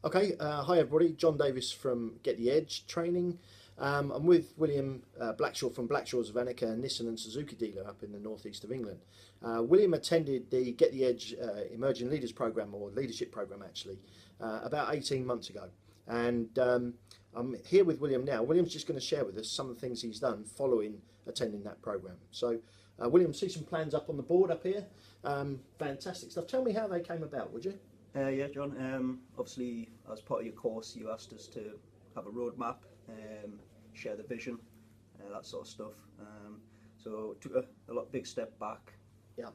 Okay, hi everybody, John Davis from Get the Edge Training. I'm with William Blackshaw from Blackshaw's Vanica Nissan and Suzuki dealer up in the northeast of England. William attended the Get the Edge Emerging Leaders Programme, or Leadership Programme actually, about 18 months ago. And I'm here with William now. William's just going to share with us some of the things he's done following attending that programme. So, William, see some plans up on the board up here. Fantastic stuff. Tell me how they came about, would you? Yeah, John. Obviously, as part of your course, you asked us to have a roadmap, share the vision, that sort of stuff. So took a lot big step back. Yeah.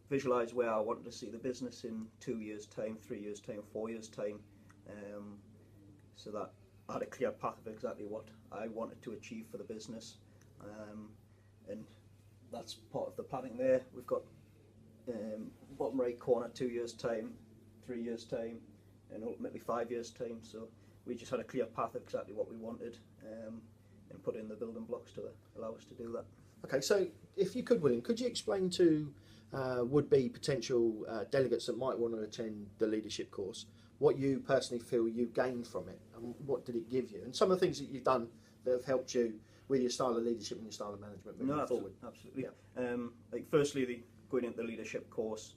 Visualise where I wanted to see the business in 2 years' time, 3 years' time, 4 years' time, so that I had a clear path of exactly what I wanted to achieve for the business, and that's part of the planning there. We've got bottom right corner, 2 years' time, 3 years' time, and ultimately 5 years' time. So we just had a clear path of exactly what we wanted, and put in the building blocks to allow us to do that. Okay, so if you could, William, could you explain to would-be potential delegates that might want to attend the leadership course what you personally feel you gained from it, and what did it give you, and some of the things that you've done that have helped you with your style of leadership and your style of management moving forward? Absolutely. Yeah. Like firstly, going into the leadership course,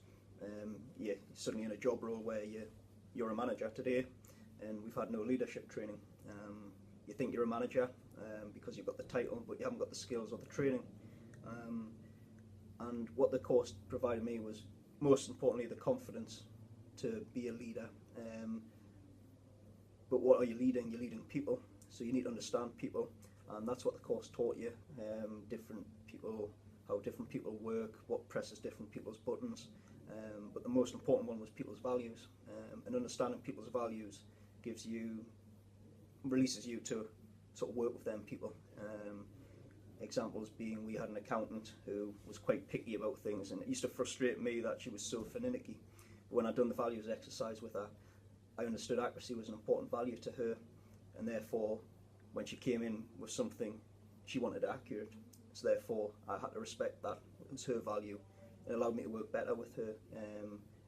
you're suddenly in a job role where you're a manager today, and we've had no leadership training. You think you're a manager because you've got the title, but you haven't got the skills or the training. And what the course provided me was, most importantly, the confidence to be a leader. But what are you leading? You're leading people, so you need to understand people, and that's what the course taught you. Different people, how different people work, what presses different people's buttons. But the most important one was people's values, and understanding people's values releases you to sort of work with them people. Examples being, we had an accountant who was quite picky about things, and it used to frustrate me that she was so finicky. But when I'd done the values exercise with her, I understood accuracy was an important value to her, and therefore when she came in with something, she wanted it accurate. So therefore I had to respect that. It was her value. It allowed me to work better with her,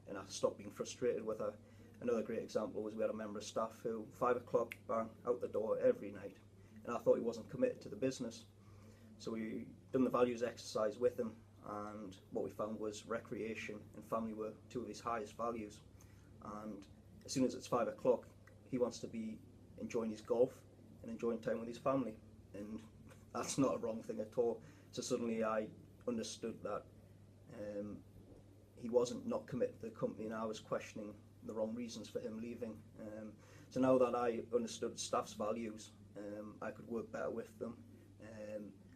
and I stopped being frustrated with her. Another great example was, we had a member of staff who 5 o'clock, bang, out the door every night, and I thought he wasn't committed to the business. So we done the values exercise with him, and what we found was recreation and family were two of his highest values. And as soon as it's 5 o'clock, he wants to be enjoying his golf and enjoying time with his family, and that's not a wrong thing at all. So suddenly I understood that he wasn't not committed to the company, and I was questioning the wrong reasons for him leaving. So now that I understood staff's values, I could work better with them.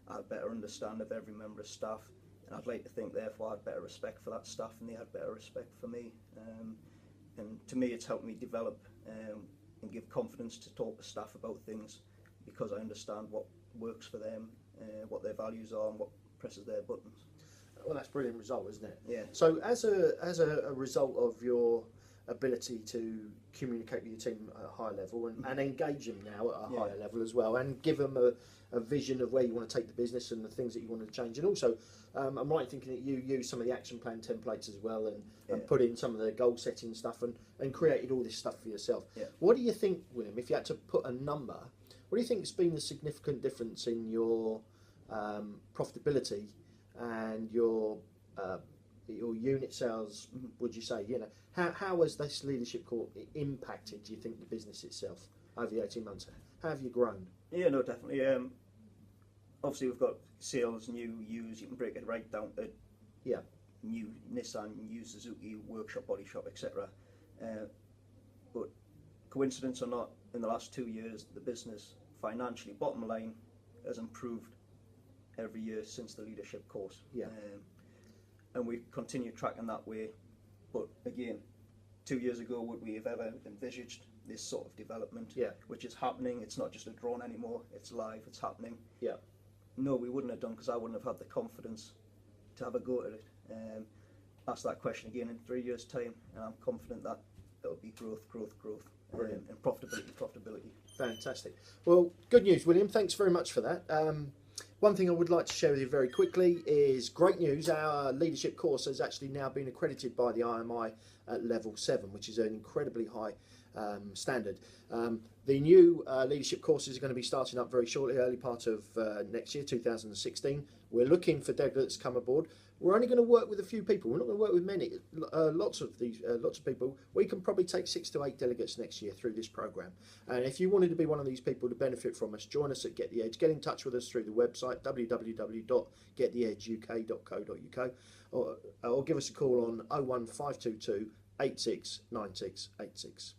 I had better understanding of every member of staff, and I'd like to think therefore I had better respect for that staff, and they had better respect for me. And to me, it's helped me develop and give confidence to talk to staff about things, because I understand what works for them, what their values are, and what presses their buttons. Well, that's a brilliant result, isn't it? Yeah. So as a result of your ability to communicate with your team at a high level, and engage them now at a higher level as well, and give them a vision of where you want to take the business and the things that you want to change, and also I'm right in thinking that you use some of the action plan templates as well, and put in some of the goal setting stuff, and created all this stuff for yourself. Yeah. What do you think, William, if you had to put a number, what do you think has been the significant difference in your profitability and your unit sales? Would you say, how has this leadership course impacted, do you think, the business itself over the 18 months? How have you grown? Yeah, no, definitely. Obviously we've got sales, new, used. You can break it right down to new Nissan, used Suzuki, workshop, body shop, etc. But coincidence or not, in the last 2 years, the business financially, bottom line, has improved every year since the leadership course. Yeah. And we continue tracking that way. But again, 2 years ago, would we have ever envisaged this sort of development? Yeah. Which is happening. It's not just a drone anymore. It's live. It's happening. Yeah. No, we wouldn't have done, because I wouldn't have had the confidence to have a go at it. Ask that question again in 3 years' time, and I'm confident that it'll be growth, and profitability. Fantastic. Well, good news, William. Thanks very much for that. One thing I would like to share with you very quickly is great news. Our leadership course has actually now been accredited by the IMI at level 7, which is an incredibly high standard. The new leadership courses are going to be starting up very shortly, early part of next year, 2016. We're looking for delegates to come aboard. We're only going to work with a few people. We're not going to work with many, lots of people. We can probably take 6 to 8 delegates next year through this program. And if you wanted to be one of these people to benefit from us, join us at Get the Edge. Get in touch with us through the website www.gettheedgeuk.co.uk, or give us a call on 01522 869686.